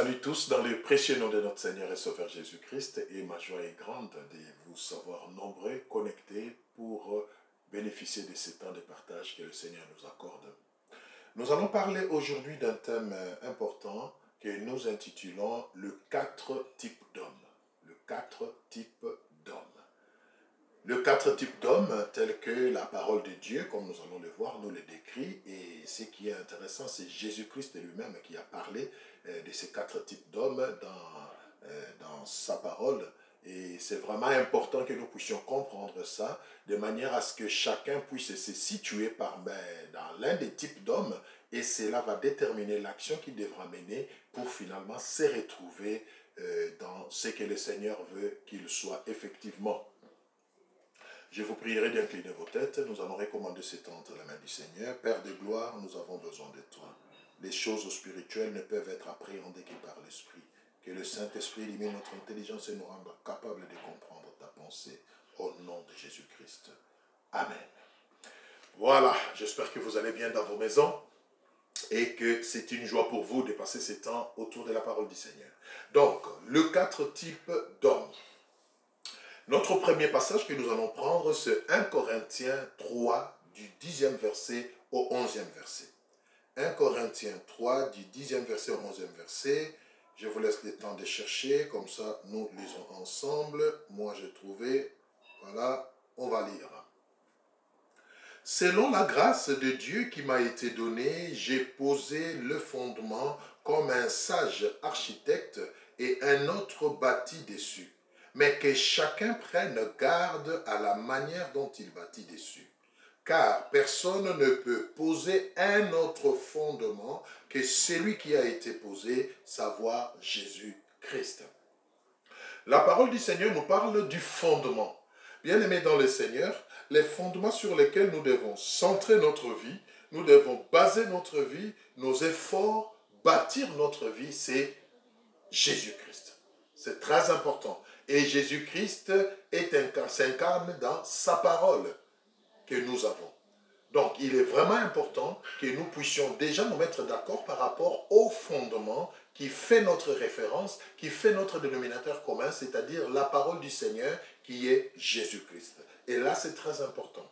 salue tous dans le précieux nom de notre Seigneur et Sauveur Jésus-Christ, et ma joie est grande de vous savoir nombreux, connectés pour bénéficier de ce temps de partage que le Seigneur nous accorde. Nous allons parler aujourd'hui d'un thème important que nous intitulons le 4 types d'hommes. Le 4 types d'hommes. Le 4 types d'hommes, tel que la parole de Dieu, comme nous allons le voir, nous le décrit. Et ce qui est intéressant, c'est Jésus-Christ lui-même qui a parlé de ces 4 types d'hommes dans sa parole. Et c'est vraiment important que nous puissions comprendre ça, de manière à ce que chacun puisse se situer dans l'un des types d'hommes, et cela va déterminer l'action qu'il devra mener pour finalement se retrouver dans ce que le Seigneur veut qu'il soit effectivement. Je vous prierai d'incliner vos têtes. Nous allons recommander ce temps entre la main du Seigneur. Père de gloire, nous avons besoin de toi. Les choses spirituelles ne peuvent être appréhendées que par l'Esprit. Que le Saint-Esprit illumine notre intelligence et nous rende capables de comprendre ta pensée. Au nom de Jésus-Christ. Amen. Voilà, j'espère que vous allez bien dans vos maisons et que c'est une joie pour vous de passer ce temps autour de la parole du Seigneur. Donc, le 4 types d'hommes. Notre premier passage que nous allons prendre, c'est 1 Corinthiens 3, du 10e verset au 11e verset. 1 Corinthiens 3, du 10e verset au 11e verset. Je vous laisse le temps de chercher, comme ça nous lisons ensemble. Moi j'ai trouvé, voilà, on va lire. Selon la grâce de Dieu qui m'a été donnée, j'ai posé le fondement comme un sage architecte et un autre bâti dessus. Mais que chacun prenne garde à la manière dont il bâtit dessus. Car personne ne peut poser un autre fondement que celui qui a été posé, savoir Jésus-Christ. La parole du Seigneur nous parle du fondement. Bien-aimés dans le Seigneur, les fondements sur lesquels nous devons centrer notre vie, nous devons baser notre vie, nos efforts, bâtir notre vie, c'est Jésus-Christ. C'est très important. Et Jésus-Christ s'incarne dans sa parole que nous avons. Donc, il est vraiment important que nous puissions déjà nous mettre d'accord par rapport au fondement qui fait notre référence, qui fait notre dénominateur commun, c'est-à-dire la parole du Seigneur qui est Jésus-Christ. Et là, c'est très important.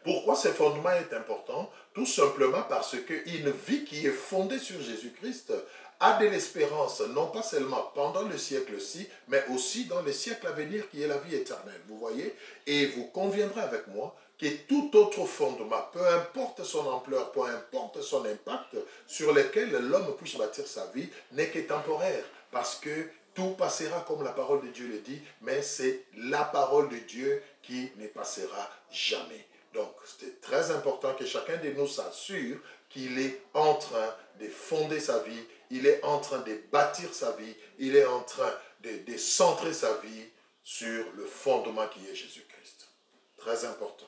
Pourquoi ce fondement est important? Tout simplement parce qu'une vie qui est fondée sur Jésus-Christ a de l'espérance, non pas seulement pendant le siècle-ci, mais aussi dans le siècle à venir qui est la vie éternelle. Vous voyez? Et vous conviendrez avec moi que tout autre fondement, peu importe son ampleur, peu importe son impact, sur lequel l'homme puisse bâtir sa vie, n'est que temporaire. Parce que tout passera comme la parole de Dieu le dit, mais c'est la parole de Dieu qui ne passera jamais. Donc, c'est très important que chacun de nous s'assure qu'il est en train de fonder sa vie, il est en train de bâtir sa vie, il est en train de centrer sa vie sur le fondement qui est Jésus-Christ. Très important.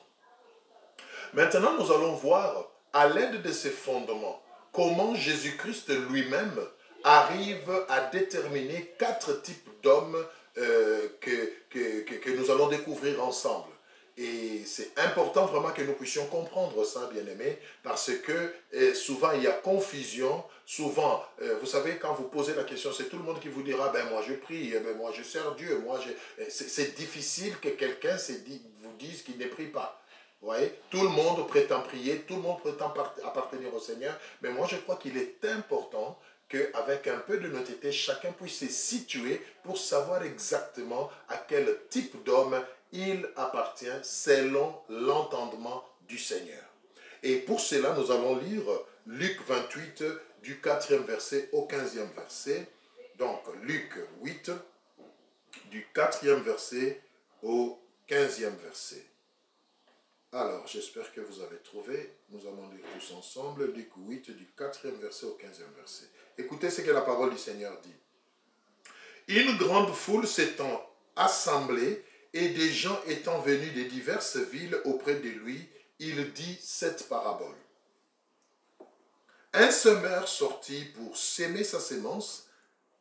Maintenant, nous allons voir, à l'aide de ces fondements, comment Jésus-Christ lui-même arrive à déterminer 4 types d'hommes que nous allons découvrir ensemble. Et c'est important vraiment que nous puissions comprendre ça, bien-aimés, parce que souvent il y a confusion. Souvent, vous savez, quand vous posez la question, c'est tout le monde qui vous dira, ben moi je prie, ben moi je sers Dieu. C'est difficile que quelqu'un vous dise qu'il ne prie pas. Vous voyez, tout le monde prétend prier, tout le monde prétend appartenir au Seigneur, mais moi je crois qu'il est important qu'avec un peu de honnêteté, chacun puisse se situer pour savoir exactement à quel type d'homme il appartient selon l'entendement du Seigneur. Et pour cela, nous allons lire Luc 28, du 4e verset au 15e verset. Donc, Luc 8, du 4e verset au 15e verset. Alors, j'espère que vous avez trouvé. Nous allons lire tous ensemble Luc 8, du 4e verset au 15e verset. Écoutez ce que la parole du Seigneur dit. Une grande foule s'étant assemblée et des gens étant venus de diverses villes auprès de lui, il dit cette parabole. Un semeur sortit pour s'aimer sa sémence.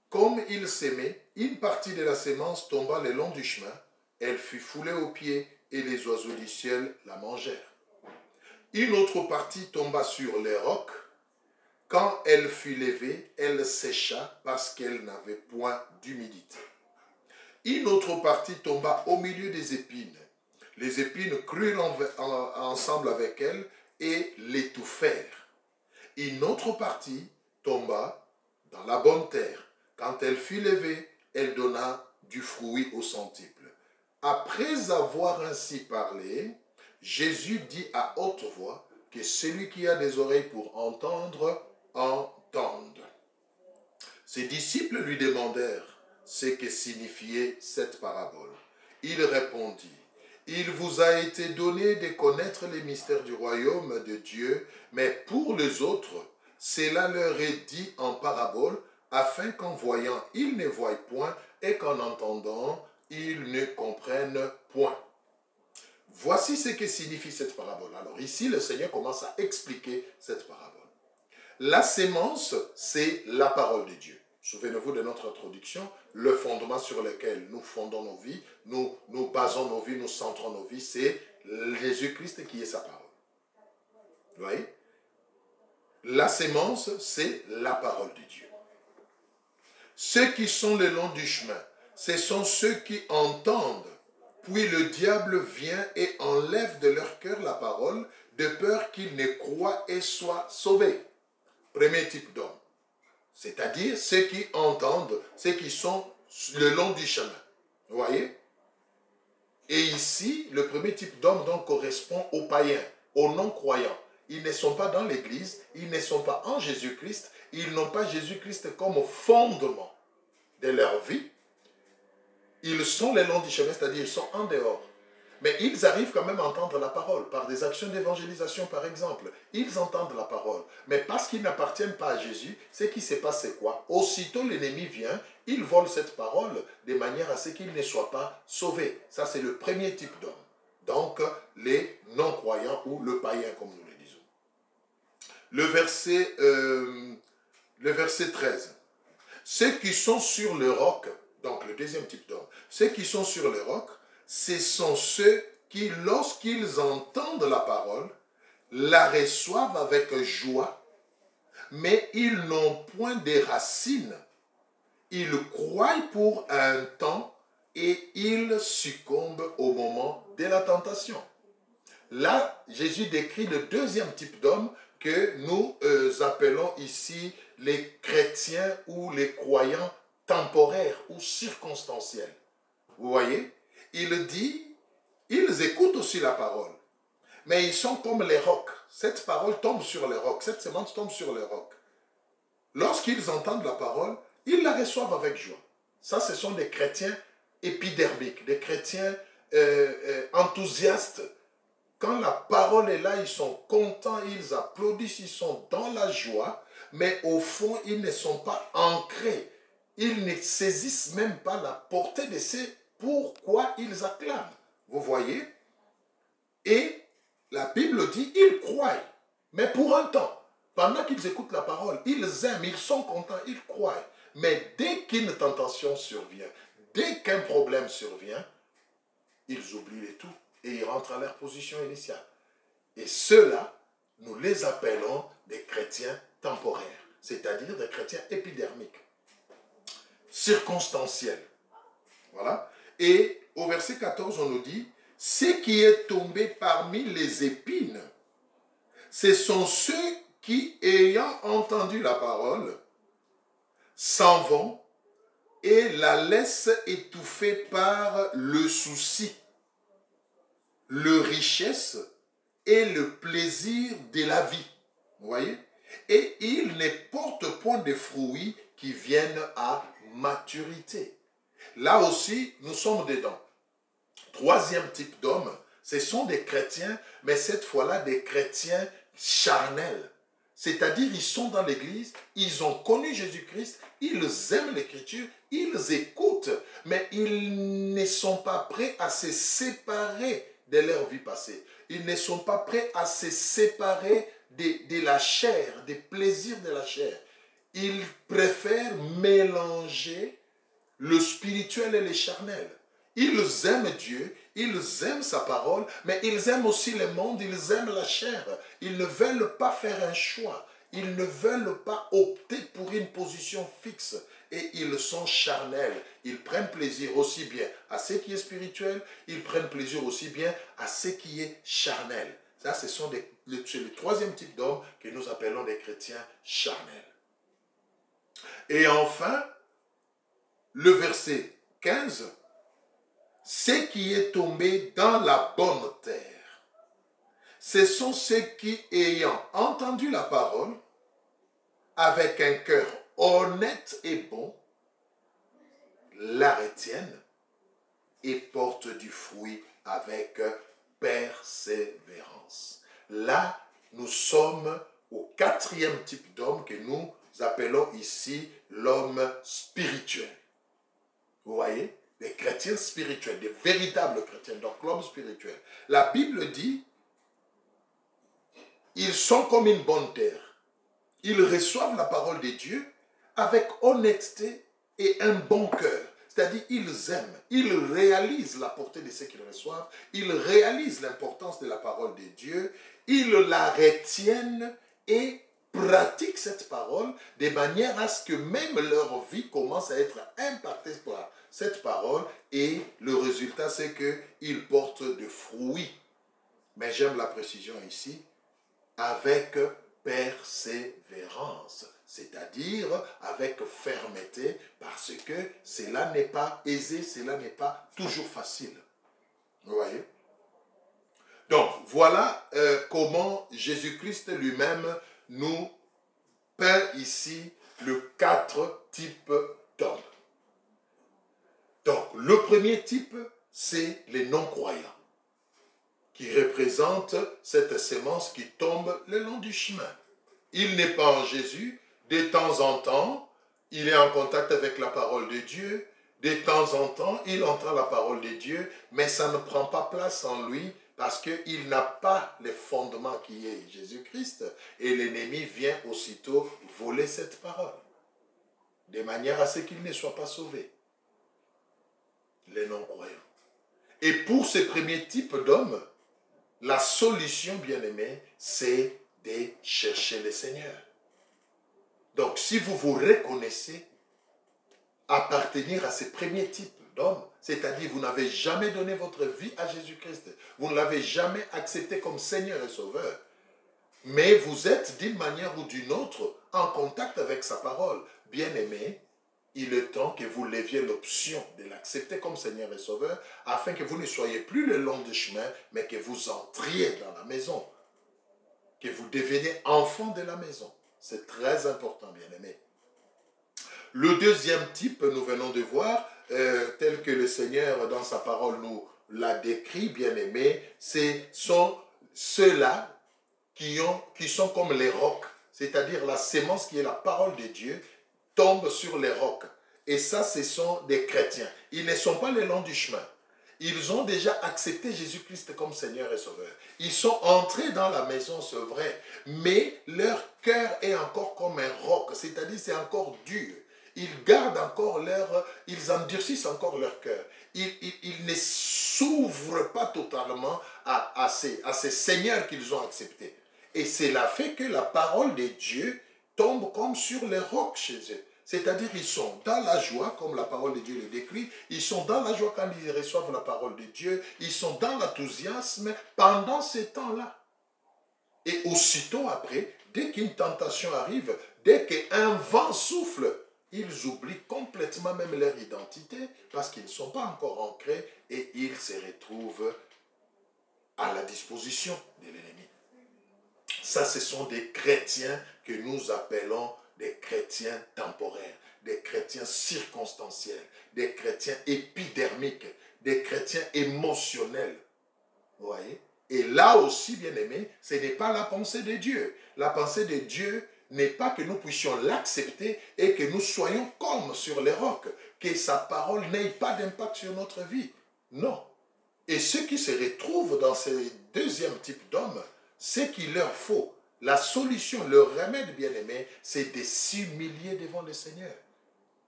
Comme il s'aimait, une partie de la sémence tomba le long du chemin. Elle fut foulée aux pieds et les oiseaux du ciel la mangèrent. Une autre partie tomba sur les rocs. Quand elle fut levée, elle sécha parce qu'elle n'avait point d'humidité. Une autre partie tomba au milieu des épines. Les épines crurent ensemble avec elle et l'étouffèrent. Une autre partie tomba dans la bonne terre. Quand elle fut levée, elle donna du fruit au centuple. Après avoir ainsi parlé, Jésus dit à haute voix que celui qui a des oreilles pour entendre, entende. Ses disciples lui demandèrent ce que signifiait cette parabole. Il répondit, « Il vous a été donné de connaître les mystères du royaume de Dieu, mais pour les autres, cela leur est dit en parabole, afin qu'en voyant, ils ne voient point, et qu'en entendant, ils ne comprennent point. » Voici ce que signifie cette parabole. Alors ici, le Seigneur commence à expliquer cette parabole. La sémence, c'est la parole de Dieu. Souvenez-vous de notre introduction, le fondement sur lequel nous fondons nos vies, nous basons nos vies, nous centrons nos vies, c'est Jésus-Christ qui est sa parole. Vous voyez? La sémence, c'est la parole de Dieu. Ceux qui sont le long du chemin, ce sont ceux qui entendent, puis le diable vient et enlève de leur cœur la parole, de peur qu'ils ne croient et soient sauvés. Premier type d'homme. C'est-à-dire ceux qui entendent, ceux qui sont le long du chemin. Vous voyez? Et ici, le premier type d'homme donc correspond aux païens, aux non-croyants. Ils ne sont pas dans l'Église, ils ne sont pas en Jésus-Christ, ils n'ont pas Jésus-Christ comme fondement de leur vie. Ils sont le long du chemin, c'est-à-dire ils sont en dehors. Mais ils arrivent quand même à entendre la parole, par des actions d'évangélisation par exemple. Ils entendent la parole. Mais parce qu'ils n'appartiennent pas à Jésus, ce qui se passe c'est quoi? Aussitôt l'ennemi vient, il vole cette parole de manière à ce qu'ils ne soient pas sauvés. Ça c'est le premier type d'homme. Donc les non-croyants ou le païen comme nous le disons. Le verset 13. Ceux qui sont sur le roc, donc le deuxième type d'homme, ceux qui sont sur le roc, ce sont ceux qui, lorsqu'ils entendent la parole, la reçoivent avec joie, mais ils n'ont point de racines. Ils croient pour un temps et ils succombent au moment de la tentation. Là, Jésus décrit le deuxième type d'homme que nous appelons ici les chrétiens ou les croyants temporaires ou circonstanciels. Vous voyez? Il dit, ils écoutent aussi la parole, mais ils sont comme les rocs. Cette parole tombe sur les rocs, cette semence tombe sur les rocs. Lorsqu'ils entendent la parole, ils la reçoivent avec joie. Ça, ce sont des chrétiens épidermiques, des chrétiens enthousiastes. Quand la parole est là, ils sont contents, ils applaudissent, ils sont dans la joie, mais au fond, ils ne sont pas ancrés. Ils ne saisissent même pas la portée de ce pourquoi ils acclament. Vous voyez? Et la Bible dit, ils croient, mais pour un temps. Pendant qu'ils écoutent la parole, ils aiment, ils sont contents, ils croient. Mais dès qu'une tentation survient, dès qu'un problème survient, ils oublient le tout et ils rentrent à leur position initiale. Et ceux-là, nous les appelons des chrétiens temporaires, c'est-à-dire des chrétiens épidermiques, circonstanciels. Voilà. Et au verset 14, on nous dit, « Ce qui est tombé parmi les épines, ce sont ceux qui, ayant entendu la parole, s'en vont et la laissent étouffer par le souci, le richesse et le plaisir de la vie. » Vous voyez? Et ils ne portent point de fruits qui viennent à maturité. Là aussi, nous sommes dedans. Troisième type d'hommes, ce sont des chrétiens, mais cette fois-là des chrétiens charnels. C'est-à-dire, ils sont dans l'église, ils ont connu Jésus-Christ, ils aiment l'écriture, ils écoutent, mais ils ne sont pas prêts à se séparer de leur vie passée. Ils ne sont pas prêts à se séparer de la chair, des plaisirs de la chair. Ils préfèrent mélanger le spirituel et le charnel. Ils aiment Dieu, ils aiment sa parole, mais ils aiment aussi le monde, ils aiment la chair. Ils ne veulent pas faire un choix. Ils ne veulent pas opter pour une position fixe et ils sont charnels. Ils prennent plaisir aussi bien à ce qui est spirituel, ils prennent plaisir aussi bien à ce qui est charnel. Ça, c'est le troisième type d'hommes que nous appelons des chrétiens charnels. Et enfin, le verset 15, ce qui est tombé dans la bonne terre, ce sont ceux qui, ayant entendu la parole, avec un cœur honnête et bon, la retiennent et portent du fruit avec persévérance. Là, nous sommes au quatrième type d'homme que nous appelons ici l'homme spirituel. Vous voyez? Des chrétiens spirituels, des véritables chrétiens, donc l'homme spirituel. La Bible dit, ils sont comme une bonne terre. Ils reçoivent la parole de Dieu avec honnêteté et un bon cœur. C'est-à-dire, ils aiment, ils réalisent la portée de ce qu'ils reçoivent, ils réalisent l'importance de la parole de Dieu, ils la retiennent et pratiquent cette parole de manière à ce que même leur vie commence à être impactée par cette parole et le résultat, c'est qu'ils portent de fruits. Mais j'aime la précision ici, avec persévérance, c'est-à-dire avec fermeté, parce que cela n'est pas aisé, cela n'est pas toujours facile. Vous voyez? Donc, voilà comment Jésus-Christ lui-même nous peint ici le 4 types d'hommes. Donc, le premier type, c'est les non-croyants, qui représente cette sémence qui tombe le long du chemin. Il n'est pas en Jésus, de temps en temps, il est en contact avec la parole de Dieu, de temps en temps, il entend la parole de Dieu, mais ça ne prend pas place en lui parce qu'il n'a pas le fondement qui est Jésus-Christ et l'ennemi vient aussitôt voler cette parole, de manière à ce qu'il ne soit pas sauvé. Les non-croyants. Et pour ce premier type d'hommes, la solution, bien-aimé, c'est de chercher le Seigneur. Donc, si vous vous reconnaissez appartenir à ce premier type d'homme, c'est-à-dire vous n'avez jamais donné votre vie à Jésus-Christ, vous ne l'avez jamais accepté comme Seigneur et Sauveur, mais vous êtes d'une manière ou d'une autre en contact avec sa parole, bien-aimé, il est temps que vous leviez l'option de l'accepter comme Seigneur et Sauveur afin que vous ne soyez plus le long du chemin, mais que vous entriez dans la maison, que vous deveniez enfant de la maison. C'est très important, bien-aimé. Le deuxième type, nous venons de voir, tel que le Seigneur dans sa parole nous l'a décrit, bien-aimé, ce sont ceux-là qui sont comme les rocs, c'est-à-dire la sémence qui est la parole de Dieu, tombe sur les rocs. Et ça, ce sont des chrétiens. Ils ne sont pas le long du chemin. Ils ont déjà accepté Jésus-Christ comme Seigneur et Sauveur. Ils sont entrés dans la maison, c'est vrai, mais leur cœur est encore comme un roc, c'est-à-dire c'est encore dur. Ils gardent encore ils endurcissent encore leur cœur. Ils ne s'ouvrent pas totalement à ces seigneurs qu'ils ont acceptés. Et cela fait que la parole de Dieu tombe comme sur les rocs chez eux. C'est-à-dire qu'ils sont dans la joie, comme la parole de Dieu le décrit, ils sont dans la joie quand ils reçoivent la parole de Dieu, ils sont dans l'enthousiasme pendant ces temps-là. Et aussitôt après, dès qu'une tentation arrive, dès qu'un vent souffle, ils oublient complètement même leur identité parce qu'ils ne sont pas encore ancrés et ils se retrouvent à la disposition de l'ennemi. Ça, ce sont des chrétiens que nous appelons des chrétiens temporaires, des chrétiens circonstanciels, des chrétiens épidermiques, des chrétiens émotionnels. Vous voyez? Et là aussi, bien aimé, ce n'est pas la pensée de Dieu. La pensée de Dieu n'est pas que nous puissions l'accepter et que nous soyons comme sur les rocs, que sa parole n'ait pas d'impact sur notre vie. Non. Et ceux qui se retrouvent dans ce deuxième type d'hommes, ce qu'il leur faut, la solution, le remède, bien-aimé, c'est de s'humilier devant le Seigneur.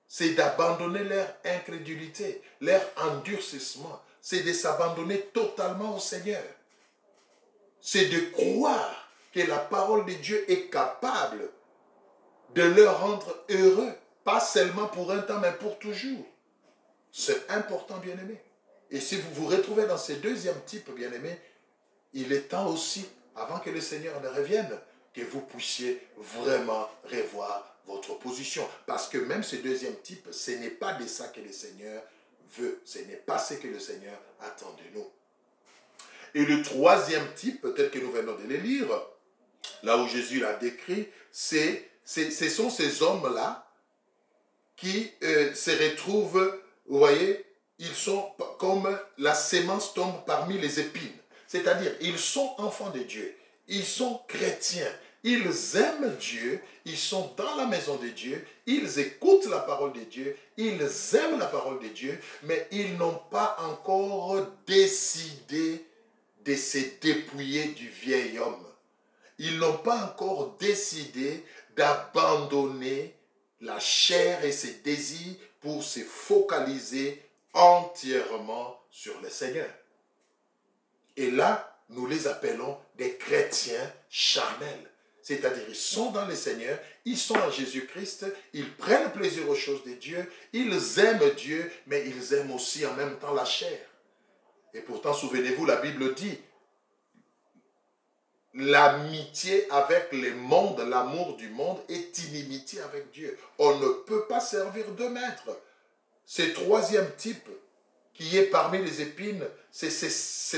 C'est d'abandonner leur incrédulité, leur endurcissement. C'est de s'abandonner totalement au Seigneur. C'est de croire que la parole de Dieu est capable de leur rendre heureux, pas seulement pour un temps, mais pour toujours. C'est important, bien-aimés. Et si vous vous retrouvez dans ce deuxième type, bien-aimés, il est temps aussi, avant que le Seigneur ne revienne, que vous puissiez vraiment revoir votre position. Parce que même ce deuxième type, ce n'est pas de ça que le Seigneur veut. Ce n'est pas ce que le Seigneur attend de nous. Et le troisième type, tel que nous venons de le lire, là où Jésus l'a décrit, ce sont ces hommes-là qui se retrouvent, vous voyez, ils sont comme la sémence tombe parmi les épines. C'est-à-dire, ils sont enfants de Dieu, ils sont chrétiens, ils aiment Dieu, ils sont dans la maison de Dieu, ils écoutent la parole de Dieu, ils aiment la parole de Dieu, mais ils n'ont pas encore décidé de se dépouiller du vieil homme. Ils n'ont pas encore décidé d'abandonner la chair et ses désirs pour se focaliser entièrement sur le Seigneur. Et là, nous les appelons des chrétiens charnels. C'est-à-dire, ils sont dans le Seigneur, ils sont en Jésus-Christ, ils prennent plaisir aux choses de Dieu, ils aiment Dieu, mais ils aiment aussi en même temps la chair. Et pourtant, souvenez-vous, la Bible dit, l'amitié avec le monde, l'amour du monde est inimitié avec Dieu. On ne peut pas servir deux maîtres. Ce troisième type qui est parmi les épines, ce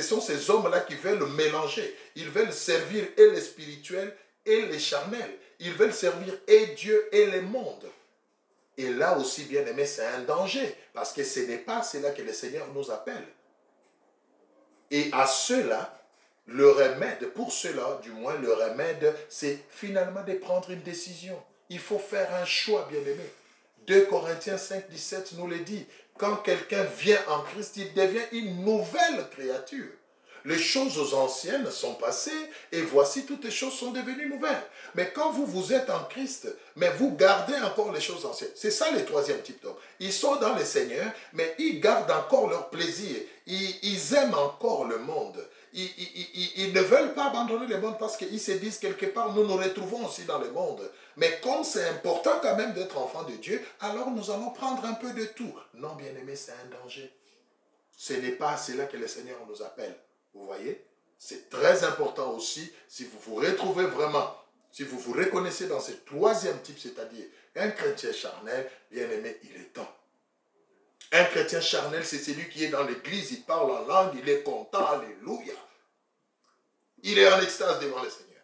sont ces hommes-là qui veulent mélanger. Ils veulent servir et les spirituels et les charnels. Ils veulent servir et Dieu et le monde. Et là aussi, bien aimé, c'est un danger. Parce que ce n'est pas cela que le Seigneur nous appelle. Et à cela, le remède, pour cela, du moins, le remède, c'est finalement de prendre une décision. Il faut faire un choix, bien aimé. 2 Corinthiens 5, 17 nous le dit. Quand quelqu'un vient en Christ, il devient une nouvelle créature. Les choses anciennes sont passées et voici toutes les choses sont devenues nouvelles. Mais quand vous êtes en Christ, mais vous gardez encore les choses anciennes. C'est ça le troisième type d'homme. Ils sont dans le Seigneur, mais ils gardent encore leur plaisir. Ils aiment encore le monde. Ils ne veulent pas abandonner le monde parce qu'ils se disent quelque part, nous nous retrouvons aussi dans le monde. Mais comme c'est important quand même d'être enfant de Dieu, alors nous allons prendre un peu de tout. Non, bien aimé, c'est un danger. Ce n'est pas à cela que le Seigneur nous appelle. Vous voyez? C'est très important aussi, si vous vous retrouvez vraiment, si vous vous reconnaissez dans ce troisième type, c'est-à-dire un chrétien charnel, bien aimé, il est temps. Un chrétien charnel, c'est celui qui est dans l'église, il parle en langue, il est content, alléluia. Il est en extase devant le Seigneur.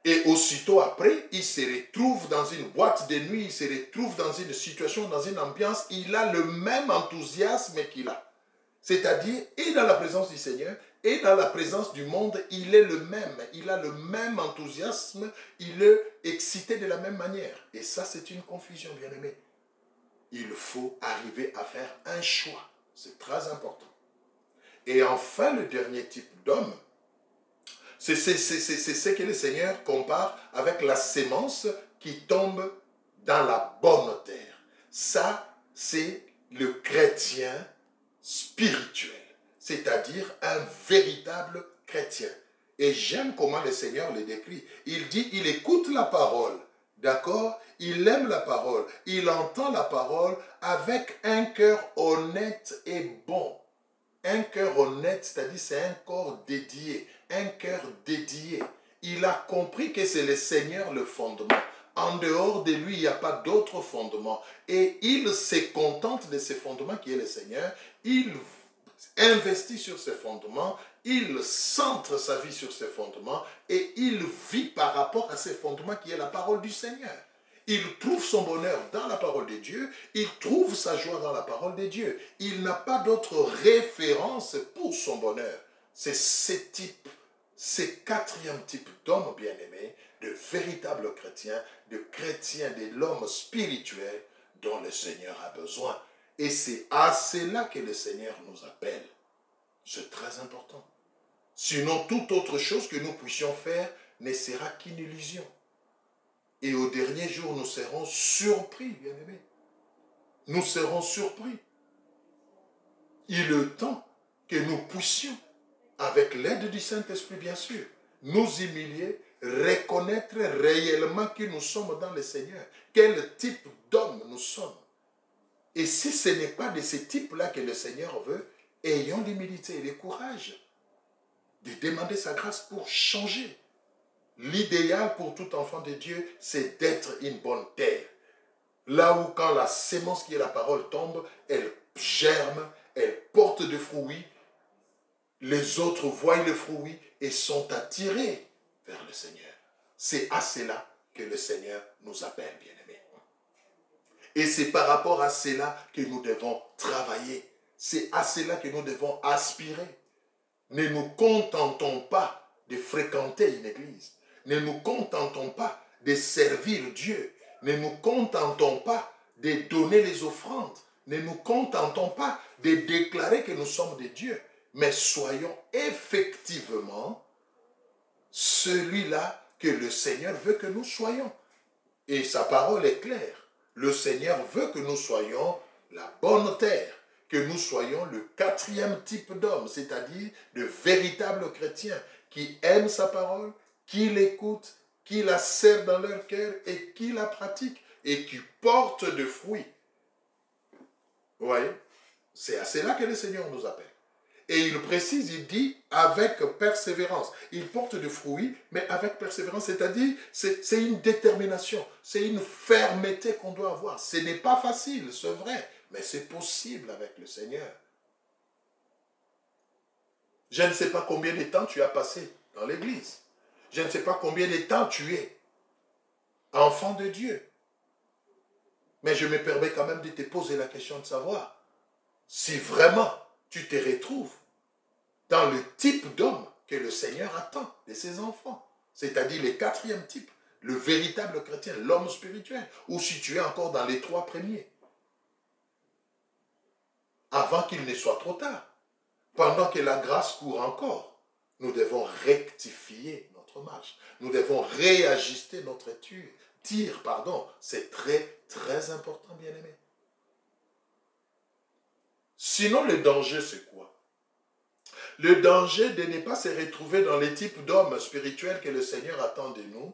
Et aussitôt après, il se retrouve dans une boîte de nuit, il se retrouve dans une situation, dans une ambiance, il a le même enthousiasme qu'il a. C'est-à-dire, et dans la présence du Seigneur, et dans la présence du monde, il est le même. Il a le même enthousiasme, il est excité de la même manière. Et ça, c'est une confusion, bien aimé. Il faut arriver à faire un choix. C'est très important. Et enfin, le dernier type d'homme, c'est ce que le Seigneur compare avec la sémence qui tombe dans la bonne terre. Ça, c'est le chrétien spirituel, c'est-à-dire un véritable chrétien. Et j'aime comment le Seigneur le décrit. Il dit, il écoute la parole, d'accord? Il aime la parole, il entend la parole avec un cœur honnête et bon. Un cœur honnête, c'est-à-dire c'est un corps dédié, un cœur dédié. Il a compris que c'est le Seigneur le fondement. En dehors de lui, il n'y a pas d'autre fondement. Et il se contente de ce fondement qui est le Seigneur. Il investit sur ce fondement. Il centre sa vie sur ce fondement. Et il vit par rapport à ce fondement qui est la parole du Seigneur. Il trouve son bonheur dans la parole de Dieu. Il trouve sa joie dans la parole de Dieu. Il n'a pas d'autre référence pour son bonheur. C'est ce quatrième type d'homme bien-aimé, de véritable chrétien, de chrétien, de l'homme spirituel dont le Seigneur a besoin. Et c'est à cela que le Seigneur nous appelle. C'est très important. Sinon, toute autre chose que nous puissions faire ne sera qu'une illusion. Et au dernier jour, nous serons surpris, bien-aimés. Nous serons surpris. Il est temps que nous puissions, avec l'aide du Saint-Esprit, bien sûr, nous humilier, reconnaître réellement qui nous sommes dans le Seigneur, quel type d'homme nous sommes. Et si ce n'est pas de ce type-là que le Seigneur veut, ayons l'humilité et le courage de demander sa grâce pour changer. L'idéal pour tout enfant de Dieu, c'est d'être une bonne terre. Là où quand la sémence qui est la parole tombe, elle germe, elle porte des fruits, les autres voient les fruits et sont attirés vers le Seigneur. C'est à cela que le Seigneur nous appelle, bien-aimés. Et c'est par rapport à cela que nous devons travailler. C'est à cela que nous devons aspirer. Ne nous contentons pas de fréquenter une église. Ne nous contentons pas de servir Dieu. Ne nous contentons pas de donner les offrandes. Ne nous contentons pas de déclarer que nous sommes des dieux. Mais soyons effectivement celui-là que le Seigneur veut que nous soyons. Et sa parole est claire. Le Seigneur veut que nous soyons la bonne terre, que nous soyons le 4e type d'homme, c'est-à-dire de véritables chrétiens qui aiment sa parole, qui l'écoutent, qui la servent dans leur cœur et qui la pratiquent et qui portent de fruits. Vous voyez? C'est à cela que le Seigneur nous appelle. Et il précise, il dit avec persévérance. Il porte de fruits, mais avec persévérance, c'est-à-dire c'est une détermination, c'est une fermeté qu'on doit avoir. Ce n'est pas facile, c'est vrai, mais c'est possible avec le Seigneur. Je ne sais pas combien de temps tu as passé dans l'église. Je ne sais pas combien de temps tu es enfant de Dieu. Mais je me permets quand même de te poser la question de savoir si vraiment tu te retrouves dans le type d'homme que le Seigneur attend de ses enfants. C'est-à-dire le 4e type, le véritable chrétien, l'homme spirituel, ou si tu es encore dans les 3 premiers. Avant qu'il ne soit trop tard, pendant que la grâce court encore, nous devons rectifier notre marche. Nous devons réajuster notre tir. C'est très, très important, bien-aimé. Sinon, le danger, c'est quoi? Le danger de ne pas se retrouver dans les types d'hommes spirituels que le Seigneur attend de nous.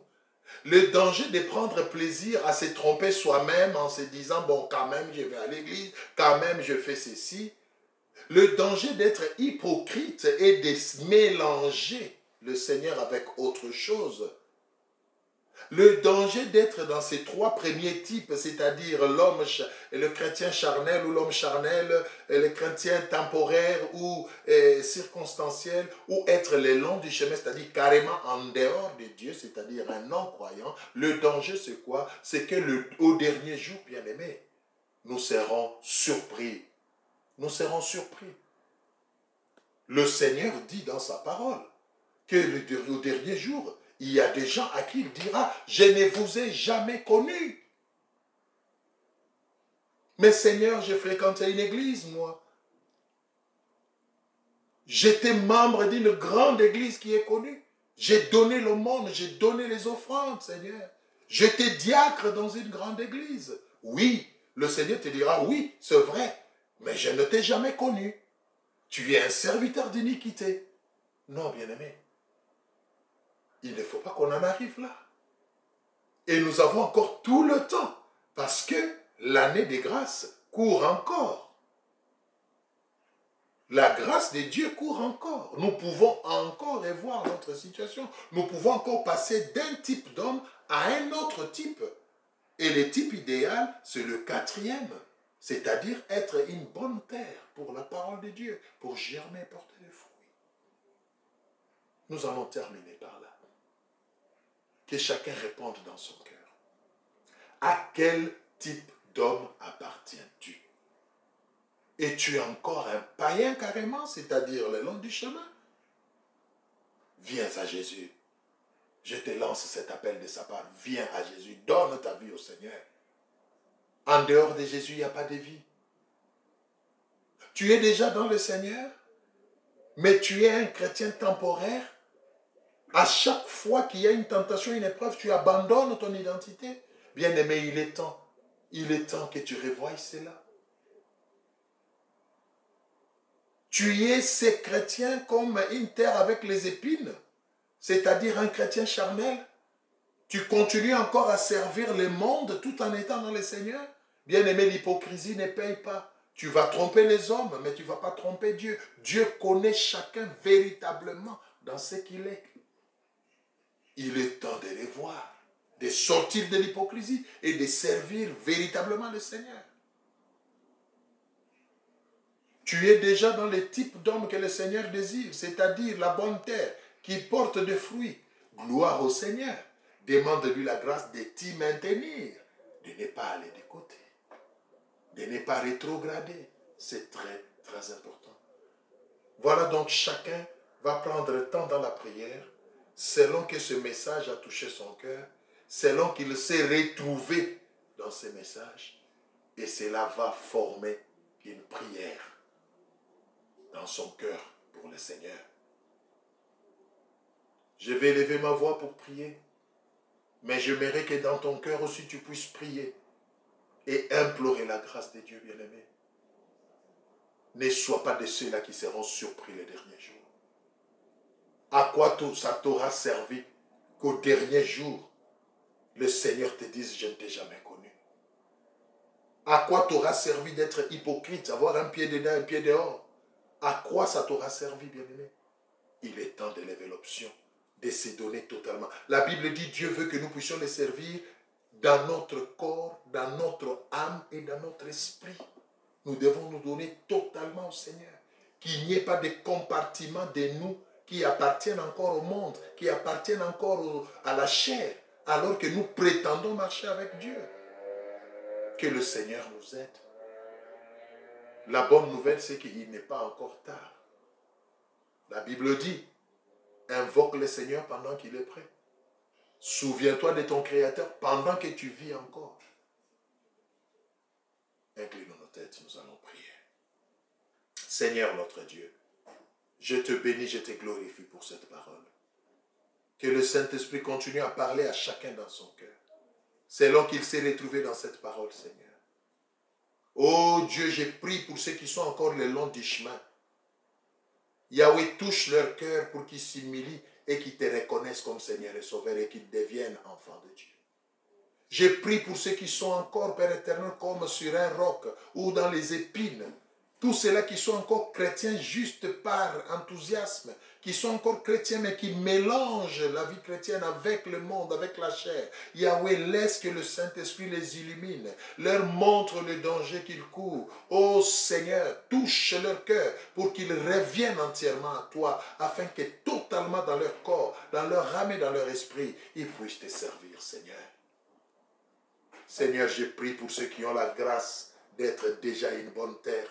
Le danger de prendre plaisir à se tromper soi-même en se disant, bon, quand même, je vais à l'église, quand même, je fais ceci. Le danger d'être hypocrite et de mélanger le Seigneur avec autre chose. Le danger d'être dans ces 3 premiers types, c'est-à-dire l'homme, le chrétien charnel ou l'homme charnel, le chrétien temporaire ou circonstanciel, ou être le long du chemin, c'est-à-dire carrément en dehors de Dieu, c'est-à-dire un non-croyant. Le danger, c'est quoi? C'est que au dernier jour, bien-aimés, nous serons surpris. Nous serons surpris. Le Seigneur dit dans sa parole que au dernier jour, il y a des gens à qui il dira, je ne vous ai jamais connu. Mais Seigneur, j'ai fréquenté une église, moi. J'étais membre d'une grande église qui est connue. J'ai donné l'aumône, j'ai donné les offrandes, Seigneur. J'étais diacre dans une grande église. Oui, le Seigneur te dira, oui, c'est vrai, mais je ne t'ai jamais connu. Tu es un serviteur d'iniquité. Non, bien-aimé. Il ne faut pas qu'on en arrive là. Et nous avons encore tout le temps, parce que l'année des grâces court encore. La grâce de Dieu court encore. Nous pouvons encore revoir notre situation. Nous pouvons encore passer d'un type d'homme à un autre type. Et le type idéal, c'est le 4e. C'est-à-dire être une bonne terre pour la parole de Dieu, pour germer et porter des fruits. Nous allons terminer par là. Que chacun réponde dans son cœur. À quel type d'homme appartiens-tu? Es-tu encore un païen carrément, c'est-à-dire le long du chemin? Viens à Jésus. Je te lance cet appel de sa part. Viens à Jésus. Donne ta vie au Seigneur. En dehors de Jésus, il n'y a pas de vie. Tu es déjà dans le Seigneur, mais tu es un chrétien temporaire. À chaque fois qu'il y a une tentation, une épreuve, tu abandonnes ton identité. Bien-aimé, il est temps que tu revoies cela. Tu es ces chrétiens comme une terre avec les épines. c'est-à-dire un chrétien charnel, tu continues encore à servir le monde tout en étant dans le Seigneur. Bien-aimé, l'hypocrisie ne paye pas. Tu vas tromper les hommes, mais tu ne vas pas tromper Dieu. Dieu connaît chacun véritablement dans ce qu'il est. Il est temps de les voir, de sortir de l'hypocrisie et de servir véritablement le Seigneur. Tu es déjà dans le type d'homme que le Seigneur désire, c'est-à-dire la bonne terre qui porte des fruits. Gloire au Seigneur. Demande-lui la grâce de t'y maintenir, de ne pas aller de côté, de ne pas rétrograder. C'est très, très important. Voilà donc chacun va prendre temps dans la prière, selon que ce message a touché son cœur, selon qu'il s'est retrouvé dans ce message, et cela va former une prière dans son cœur pour le Seigneur. Je vais lever ma voix pour prier, mais j'aimerais que dans ton cœur aussi tu puisses prier et implorer la grâce de Dieu, bien-aimé. Ne sois pas de ceux-là qui seront surpris les derniers jours. À quoi ça t'aura servi qu'au dernier jour, le Seigneur te dise « Je ne t'ai jamais connu ». À quoi t'aura servi d'être hypocrite, avoir un pied dedans, un pied dehors? À quoi ça t'aura servi, bien-aimé? Il est temps de lever l'option, de se donner totalement. La Bible dit Dieu veut que nous puissions le servir dans notre corps, dans notre âme et dans notre esprit. Nous devons nous donner totalement au Seigneur. Qu'il n'y ait pas de compartiment de nous qui appartiennent encore au monde, qui appartiennent encore à la chair, alors que nous prétendons marcher avec Dieu. Que le Seigneur nous aide. La bonne nouvelle, c'est qu'il n'est pas encore tard. La Bible dit, invoque le Seigneur pendant qu'il est prêt. Souviens-toi de ton Créateur pendant que tu vis encore. Inclinons nos têtes, nous allons prier. Seigneur notre Dieu, je te bénis, je te glorifie pour cette parole. Que le Saint-Esprit continue à parler à chacun dans son cœur, selon qu'il s'est retrouvé dans cette parole, Seigneur. Oh Dieu, j'ai prié pour ceux qui sont encore le long du chemin. Yahweh, touche leur cœur pour qu'ils s'humilient et qu'ils te reconnaissent comme Seigneur et Sauveur et qu'ils deviennent enfants de Dieu. J'ai prié pour ceux qui sont encore, Père éternel, comme sur un roc ou dans les épines. Tous ceux-là qui sont encore chrétiens juste par enthousiasme, qui sont encore chrétiens mais qui mélangent la vie chrétienne avec le monde, avec la chair. Yahweh, laisse que le Saint-Esprit les illumine, leur montre le danger qu'ils courent. Ô Seigneur, touche leur cœur pour qu'ils reviennent entièrement à toi, afin que totalement dans leur corps, dans leur âme et dans leur esprit, ils puissent te servir, Seigneur. Seigneur, je prie pour ceux qui ont la grâce d'être déjà une bonne terre,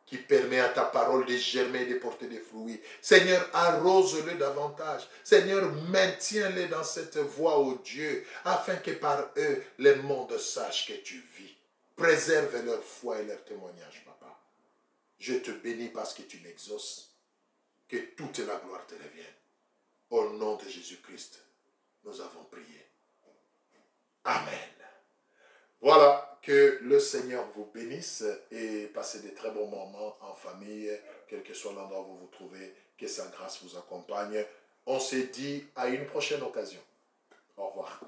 qui permet à ta parole de germer et de porter des fruits. Seigneur, arrose-le davantage. Seigneur, maintiens-les dans cette voie, ô Dieu, afin que par eux, le monde sache que tu vis. Préserve leur foi et leur témoignage, Papa. Je te bénis parce que tu m'exauces. Que toute la gloire te revienne. Au nom de Jésus-Christ, nous avons prié. Amen. Voilà. Que le Seigneur vous bénisse et passez de très bons moments en famille, quel que soit l'endroit où vous vous trouvez, que sa grâce vous accompagne. On se dit à une prochaine occasion. Au revoir.